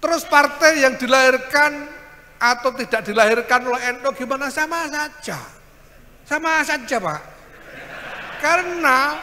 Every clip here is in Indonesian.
Terus partai yang dilahirkan atau tidak dilahirkan oleh NU gimana, sama saja. Sama saja, Pak. Karena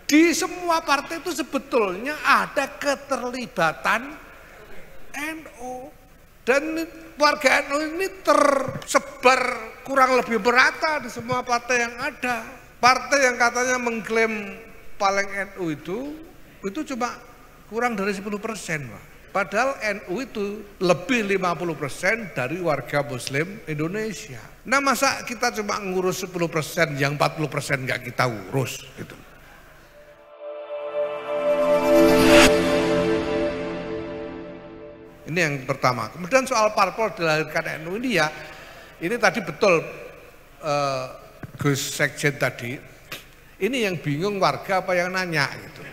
di semua partai itu sebetulnya ada keterlibatan NU. Dan warga NU ini tersebar kurang lebih merata di semua partai yang ada. Partai yang katanya mengklaim paling NU itu cuma kurang dari 10%, Pak. Padahal NU itu lebih 50% dari warga Muslim Indonesia. Nah, masa kita cuma ngurus 10%, yang 40% nggak kita urus gitu. Ini yang pertama. Kemudian soal parpol dilahirkan NU ini ya, ini tadi betul Gus Sekjen tadi. Ini yang bingung warga apa yang nanya gitu.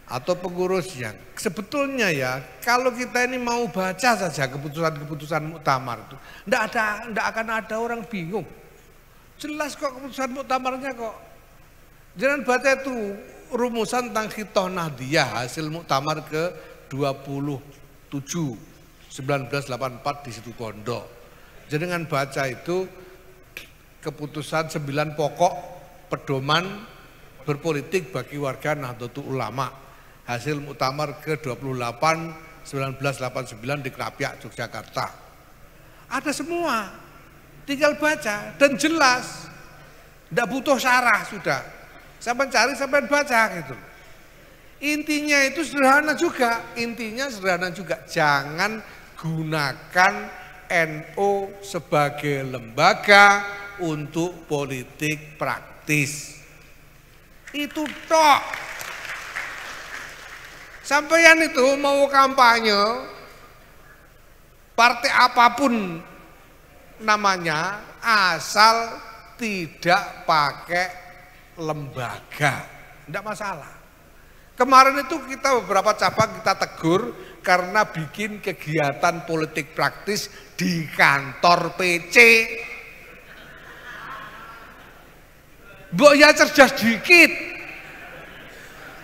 Atau pengurusnya. Sebetulnya ya, kalau kita ini mau baca saja keputusan-keputusan muktamar itu, enggak akan ada orang bingung. Jelas kok keputusan muktamarnya kok. Jangan baca itu rumusan tentang Khithah Nahdiyah hasil muktamar ke 27 1984 di situ Pondok. Jangan baca itu keputusan 9 pokok pedoman berpolitik bagi warga Nahdlatul Ulama. Hasil muktamar ke-28 1989 di Krapyak, Yogyakarta. Ada semua, tinggal baca dan jelas, tidak butuh syarah sudah. Sampai cari, sampai baca gitu. Intinya itu sederhana juga, jangan gunakan NU sebagai lembaga untuk politik praktis. Itu tok. Sampeyan itu mau kampanye partai apapun namanya, asal tidak pakai lembaga, tidak masalah. Kemarin itu kita beberapa cabang kita tegur karena bikin kegiatan politik praktis di kantor PC. Mbok ya cerdas dikit.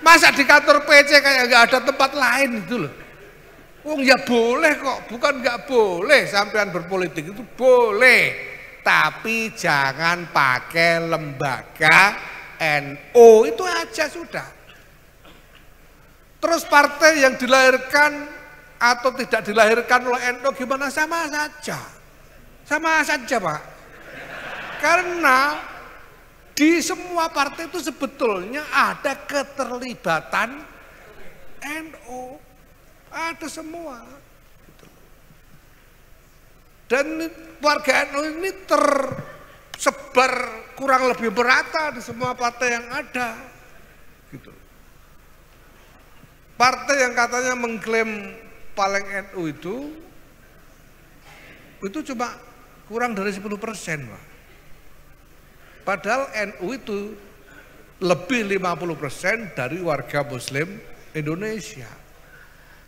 Masa di kantor PC kayak nggak ada tempat lain itu loh. Wong ya boleh kok, bukan nggak boleh sampean berpolitik, itu boleh. Tapi jangan pakai lembaga NU, itu aja sudah. Terus partai yang dilahirkan atau tidak dilahirkan oleh NU gimana, sama saja. Sama saja, Pak. Karena di semua partai itu sebetulnya ada keterlibatan NU, ada semua. Dan warga NU ini tersebar kurang lebih merata di semua partai yang ada. Gitu. Partai yang katanya mengklaim paling NU itu cuma kurang dari 10%, Pak. Padahal NU itu lebih 50% dari warga Muslim Indonesia.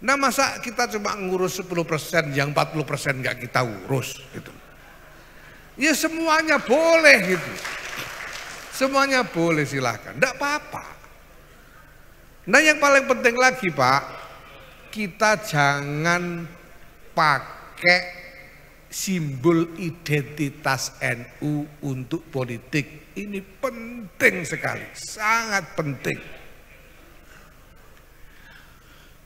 Nah, masa kita cuma ngurus 10%, yang 40% nggak kita urus gitu. Ya semuanya boleh gitu. Semuanya boleh, silahkan, enggak apa-apa. Nah, yang paling penting lagi, Pak, kita jangan pakai simbol identitas NU untuk politik. Ini penting sekali, sangat penting.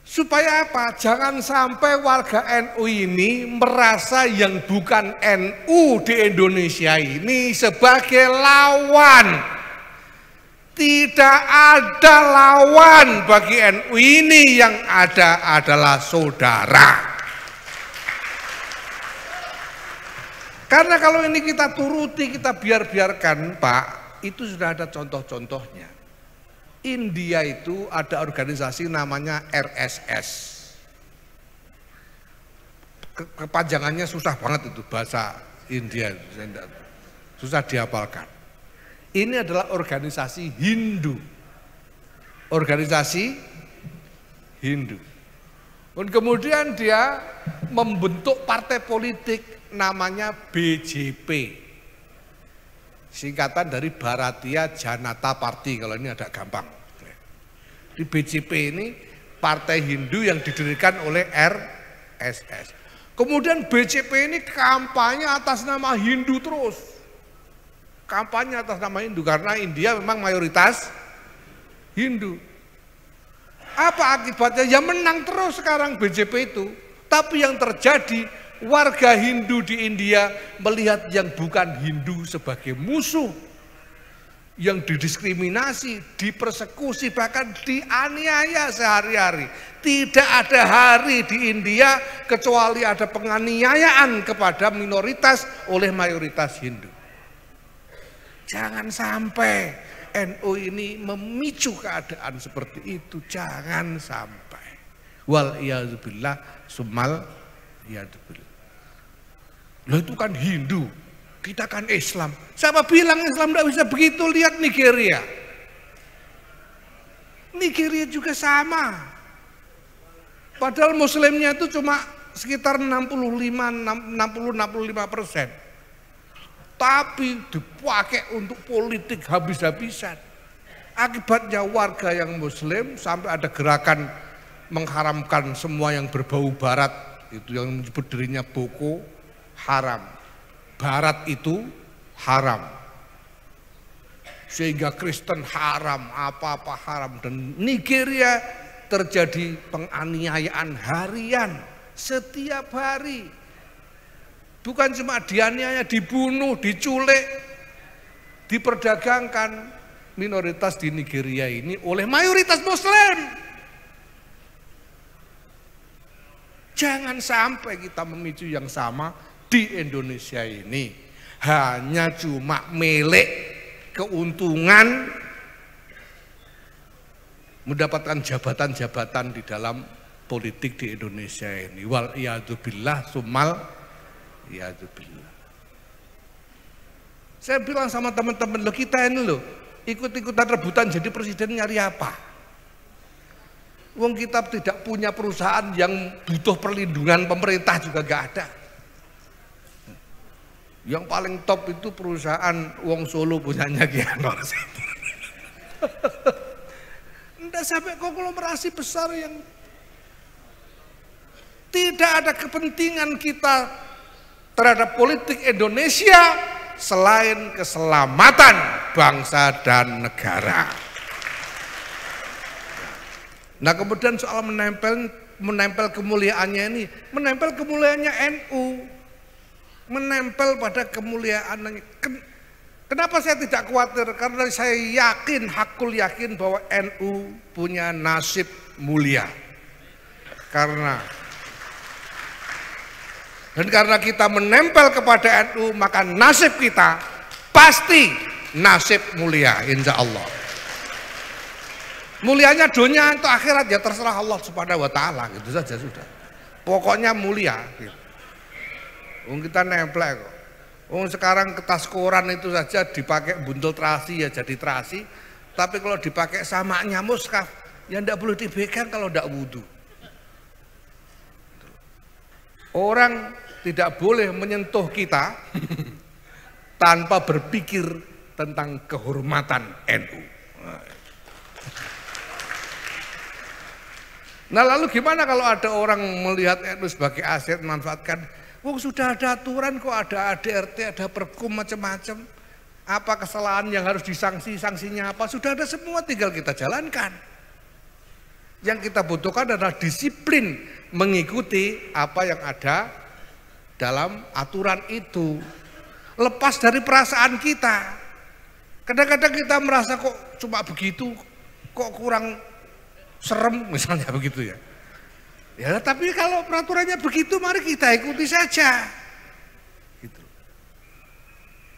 Supaya apa? Jangan sampai warga NU ini merasa yang bukan NU di Indonesia ini sebagai lawan. Tidak ada lawan bagi NU ini, yang ada adalah saudara. Karena kalau ini kita turuti, kita biarkan, Pak, itu sudah ada contoh-contohnya. India itu ada organisasi namanya RSS. Kepanjangannya susah banget itu, bahasa India, susah dihafalkan. Ini adalah organisasi Hindu. Organisasi Hindu. Dan kemudian dia membentuk partai politik namanya BJP, singkatan dari Bharatiya Janata Party, kalau ini agak gampang. Di BJP ini partai Hindu yang didirikan oleh RSS. Kemudian BCP ini kampanye atas nama Hindu terus. Kampanye atas nama Hindu karena India memang mayoritas Hindu. Apa akibatnya? Ya menang terus sekarang BJP itu. Tapi yang terjadi, warga Hindu di India melihat yang bukan Hindu sebagai musuh, yang didiskriminasi, dipersekusi, bahkan dianiaya sehari-hari. Tidak ada hari di India kecuali ada penganiayaan kepada minoritas oleh mayoritas Hindu. Jangan sampai NU ini memicu keadaan seperti itu, jangan sampai. Wal iyadzubillah summal iyadzubillah. Loh itu kan Hindu, kita kan Islam. Siapa bilang Islam tidak bisa begitu? Lihat Nigeria. Nigeria juga sama. Padahal muslimnya itu cuma sekitar 65%. Tapi dipakai untuk politik habis-habisan. Akibatnya warga yang muslim sampai ada gerakan mengharamkan semua yang berbau barat, itu yang menyebut dirinya Boko Haram. Barat itu haram. Sehingga Kristen haram, apa-apa haram. Dan Nigeria terjadi penganiayaan harian setiap hari. Bukan cuma dianiaya, dibunuh, diculik, diperdagangkan minoritas di Nigeria ini oleh mayoritas muslim. Jangan sampai kita memicu yang sama di Indonesia ini. Hanya cuma milik keuntungan mendapatkan jabatan-jabatan di dalam politik di Indonesia ini. Wal iyadzubillah summal iyadzubillah. Saya bilang sama teman-teman, lo kita ini lo ikut-ikutan rebutan jadi presiden nyari apa? Wong kita tidak punya perusahaan yang butuh perlindungan pemerintah juga gak ada. Yang paling top itu perusahaan Wong Solo punyanya Ki Anwar. Enggak sampai konglomerasi besar yang tidak ada kepentingan kita terhadap politik Indonesia selain keselamatan bangsa dan negara. Nah kemudian soal menempel kemuliaannya ini, menempel kemuliaannya NU, menempel pada kemuliaan. Kenapa saya tidak khawatir? Karena saya yakin, hakul yakin bahwa NU punya nasib mulia. Dan karena kita menempel kepada NU, maka nasib kita pasti nasib mulia, insya Allah. Mulianya dunia atau akhirat ya terserah Allah Subhanahu Wa Taala, gitu saja sudah. Pokoknya mulia. Gitu. Kita nempel kok. Sekarang kertas koran itu saja dipakai buntel terasi ya jadi terasi, tapi kalau dipakai samaknya muskaf, ya tidak boleh dipegang kalau tidak wudhu. Orang tidak boleh menyentuh kita tanpa berpikir tentang kehormatan NU. Nah lalu gimana kalau ada orang melihat NU sebagai aset memanfaatkan? Sudah ada aturan kok, ada ADRT, ada perkum macam-macam. Apa kesalahan yang harus disanksi, sanksinya apa? Sudah ada semua, tinggal kita jalankan. Yang kita butuhkan adalah disiplin mengikuti apa yang ada dalam aturan itu. Lepas dari perasaan kita. Kadang-kadang kita merasa kok cuma begitu, kok kurang serem misalnya begitu ya. Ya tapi kalau peraturannya begitu mari kita ikuti saja. Gitu.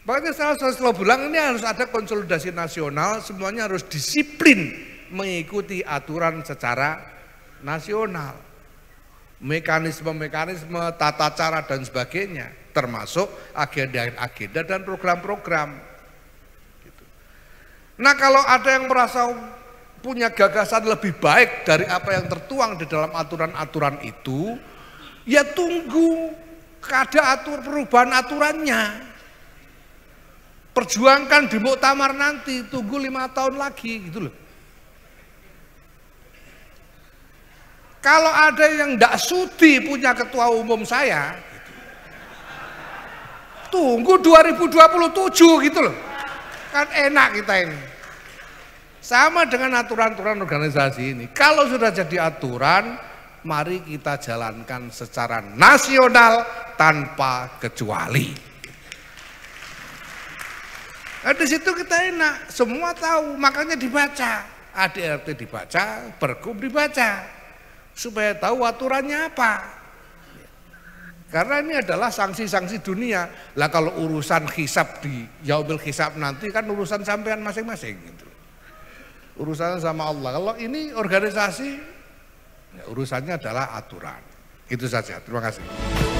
Makanya saya selalu bilang ini harus ada konsolidasi nasional, semuanya harus disiplin mengikuti aturan secara nasional. Mekanisme, tata cara dan sebagainya, termasuk agenda dan program-program. Gitu. Nah kalau ada yang merasa punya gagasan lebih baik dari apa yang tertuang di dalam aturan-aturan itu, ya tunggu ada perubahan aturannya. Perjuangkan di muktamar nanti, tunggu 5 tahun lagi gitu loh. Kalau ada yang tidak sudi punya ketua umum saya, tunggu 2027 gitu loh. Kan enak kita ini. Sama dengan aturan-aturan organisasi ini. Kalau sudah jadi aturan, mari kita jalankan secara nasional tanpa kecuali. Nah, di situ kita enak, semua tahu, makanya dibaca. ADRT dibaca, Pergub dibaca. Supaya tahu aturannya apa. Karena ini adalah sanksi-sanksi dunia. Lah kalau urusan hisab di yaumil hisab nanti kan urusan sampean masing-masing gitu. Urusannya sama Allah. Kalau ini organisasi, ya urusannya adalah aturan. Itu saja. Terima kasih.